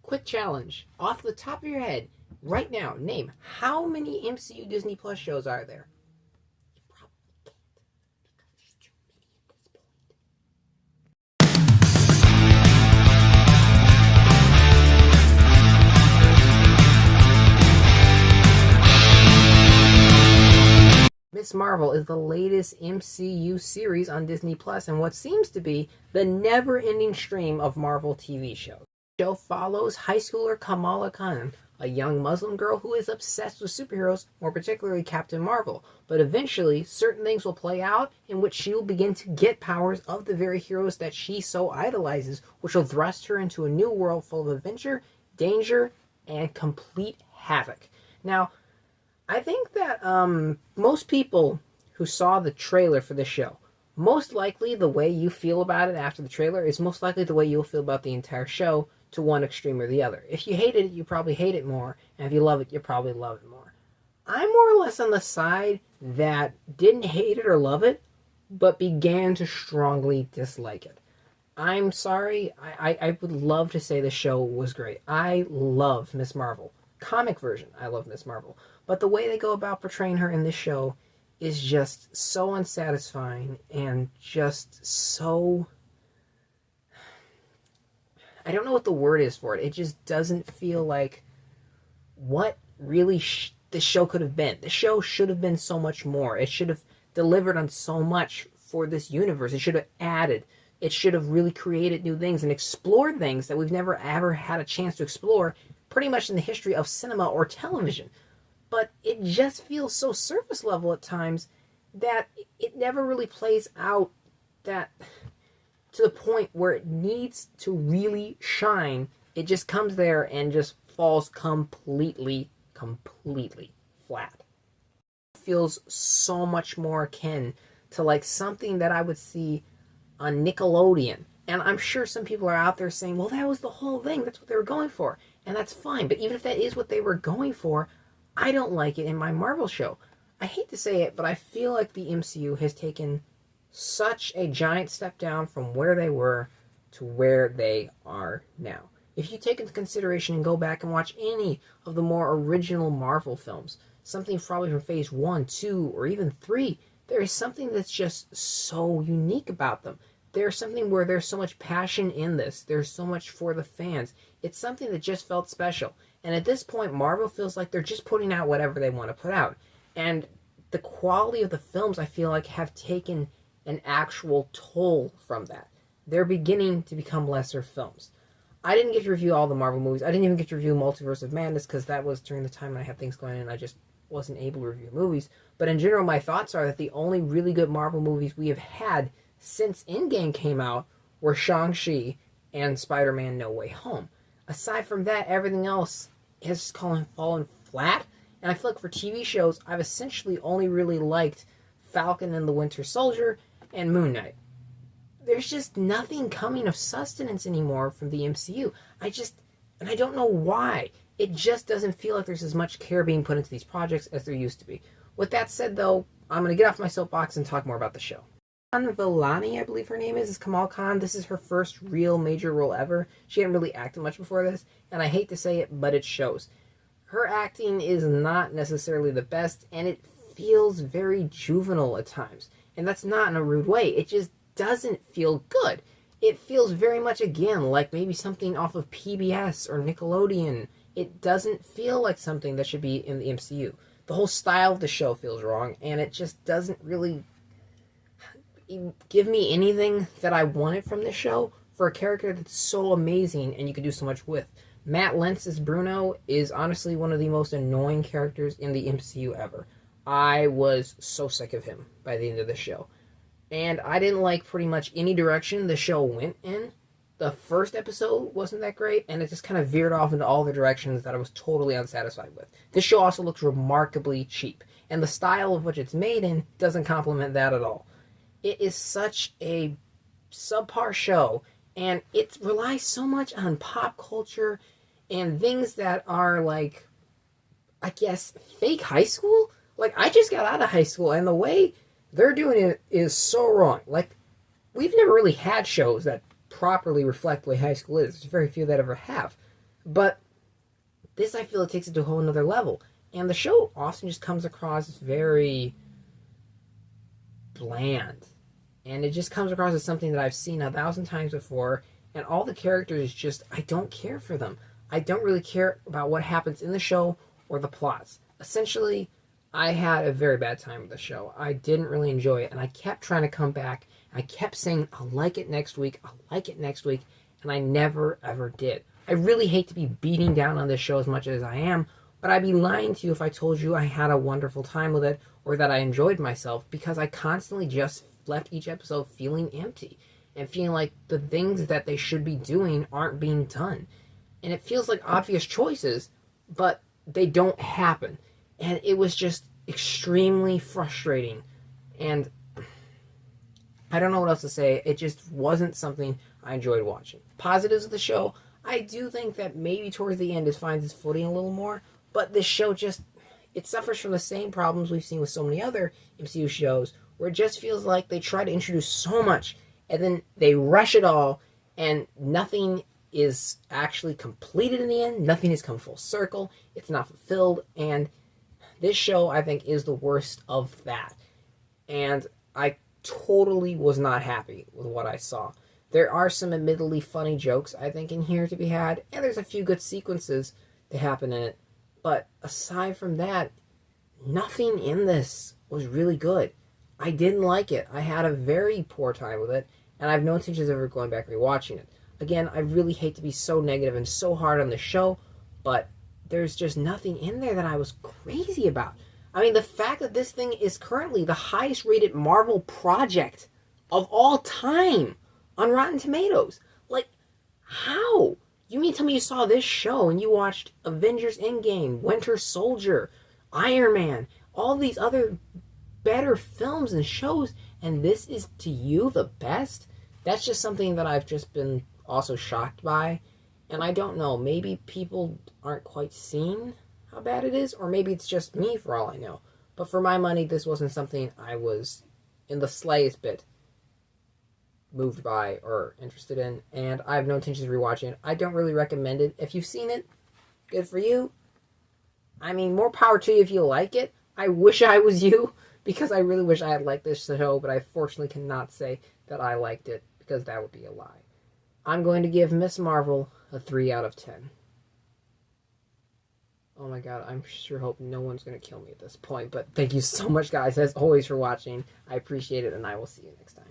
Quick challenge. Off the top of your head, right now, name how many MCU Disney Plus shows are there? You probably can't, because there's too many at this point. Miss Marvel is the latest MCU series on Disney Plus and what seems to be the never-ending stream of Marvel TV shows. The show follows high schooler Kamala, a young Muslim girl who is obsessed with superheroes, more particularly Captain Marvel. But eventually, certain things will play out in which she will begin to get powers of the very heroes that she so idolizes, which will thrust her into a new world full of adventure, danger, and complete havoc. Now, I think that most people who saw the trailer for this show, most likely the way you feel about it after the trailer is most likely the way you'll feel about the entire show, to one extreme or the other. If you hated it, you probably hate it more, and if you love it, you probably love it more. I'm more or less on the side that didn't hate it or love it, but began to strongly dislike it. I'm sorry, I would love to say the show was great. I love Miss Marvel. Comic version, I love Miss Marvel. But the way they go about portraying her in this show is just so unsatisfying and just so... I don't know what the word is for it. It just doesn't feel like what really the show could have been. The show should have been so much more. It should have delivered on so much for this universe. It should have added. It should have really created new things and explored things that we've never ever had a chance to explore pretty much in the history of cinema or television. But it just feels so surface level at times that it never really plays out that... to the point where it needs to really shine. It just comes there and just falls completely flat. It feels so much more akin to like something that I would see on Nickelodeon. And I'm sure some people are out there saying, well, that was the whole thing. That's what they were going for. And that's fine. But even if that is what they were going for, I don't like it in my Marvel show. I hate to say it, but I feel like the MCU has taken such a giant step down from where they were to where they are now. If you take into consideration and go back and watch any of the more original Marvel films, something probably from phase 1, 2, or even 3, there is something that's just so unique about them. There's something where there's so much passion in this. There's so much for the fans. It's something that just felt special. And at this point, Marvel feels like they're just putting out whatever they want to put out. And the quality of the films, I feel like, have taken an actual toll from that. They're beginning to become lesser films. I didn't get to review all the Marvel movies. I didn't even get to review Multiverse of Madness because that was during the time when I had things going on and I just wasn't able to review movies. But in general, my thoughts are that the only really good Marvel movies we have had since Endgame came out were Shang-Chi and Spider-Man No Way Home. Aside from that, everything else has fallen flat. And I feel like for TV shows, I've essentially only really liked Falcon and the Winter Soldier and Moon Knight. There's just nothing coming of sustenance anymore from the MCU. And I don't know why. It just doesn't feel like there's as much care being put into these projects as there used to be. With that said, though, I'm going to get off my soapbox and talk more about the show. Villani, I believe her name is Kamala Khan. This is her first real major role ever. She hadn't really acted much before this, and I hate to say it, but it shows. Her acting is not necessarily the best, and it feels very juvenile at times. And that's not in a rude way. It just doesn't feel good. It feels very much, again, like maybe something off of PBS or Nickelodeon. It doesn't feel like something that should be in the MCU. The whole style of the show feels wrong, and it just doesn't really give me anything that I wanted from this show for a character that's so amazing and you could do so much with. Matt Lentz's Bruno is honestly one of the most annoying characters in the MCU ever. I was so sick of him by the end of the show. And I didn't like pretty much any direction the show went in. The first episode wasn't that great, and it just kind of veered off into all the directions that I was totally unsatisfied with. This show also looks remarkably cheap, and the style of which it's made in doesn't complement that at all. It is such a subpar show, and it relies so much on pop culture and things that are like, I guess, fake high school? Like, I just got out of high school, and the way they're doing it is so wrong. Like, we've never really had shows that properly reflect the way high school is. There's very few that ever have. But this, I feel, it takes it to a whole another level. And the show often just comes across as very bland. And it just comes across as something that I've seen 1,000 times before. And all the characters just, I don't care for them. I don't really care about what happens in the show or the plots. Essentially, I had a very bad time with the show. I didn't really enjoy it. And I kept trying to come back. I kept saying, I'll like it next week. I'll like it next week. And I never, ever did. I really hate to be beating down on this show as much as I am, but I'd be lying to you if I told you I had a wonderful time with it or that I enjoyed myself, because I constantly just left each episode feeling empty and feeling like the things that they should be doing aren't being done. And it feels like obvious choices, but they don't happen. And it was just extremely frustrating. And I don't know what else to say. It just wasn't something I enjoyed watching. Positives of the show, I do think that maybe towards the end it finds its footing a little more, but this show just, it suffers from the same problems we've seen with so many other MCU shows, where it just feels like they try to introduce so much, and then they rush it all, and nothing is actually completed in the end, nothing has come full circle, it's not fulfilled, and this show, I think, is the worst of that. And I totally was not happy with what I saw. There are some admittedly funny jokes, I think, in here to be had, and there's a few good sequences to happen in it. But aside from that, nothing in this was really good. I didn't like it. I had a very poor time with it, and I have no intentions of ever going back and rewatching it. Again, I really hate to be so negative and so hard on the show, but there's just nothing in there that I was crazy about. I mean, the fact that this thing is currently the highest rated Marvel project of all time on Rotten Tomatoes. Like, how? You mean tell me you saw this show and you watched Avengers Endgame, Winter Soldier, Iron Man, all these other better films and shows, and this is to you the best? That's just something that I've just been also shocked by. And I don't know, maybe people aren't quite seeing how bad it is, or maybe it's just me for all I know. But for my money, this wasn't something I was in the slightest bit moved by or interested in, and I have no intentions of rewatching it. I don't really recommend it. If you've seen it, good for you. I mean, more power to you if you like it. I wish I was you, because I really wish I had liked this show, but I fortunately cannot say that I liked it, because that would be a lie. I'm going to give Miss Marvel a 3 out of 10. Oh my god, I sure hope no one's going to kill me at this point, but thank you so much, guys, as always, for watching. I appreciate it, and I will see you next time.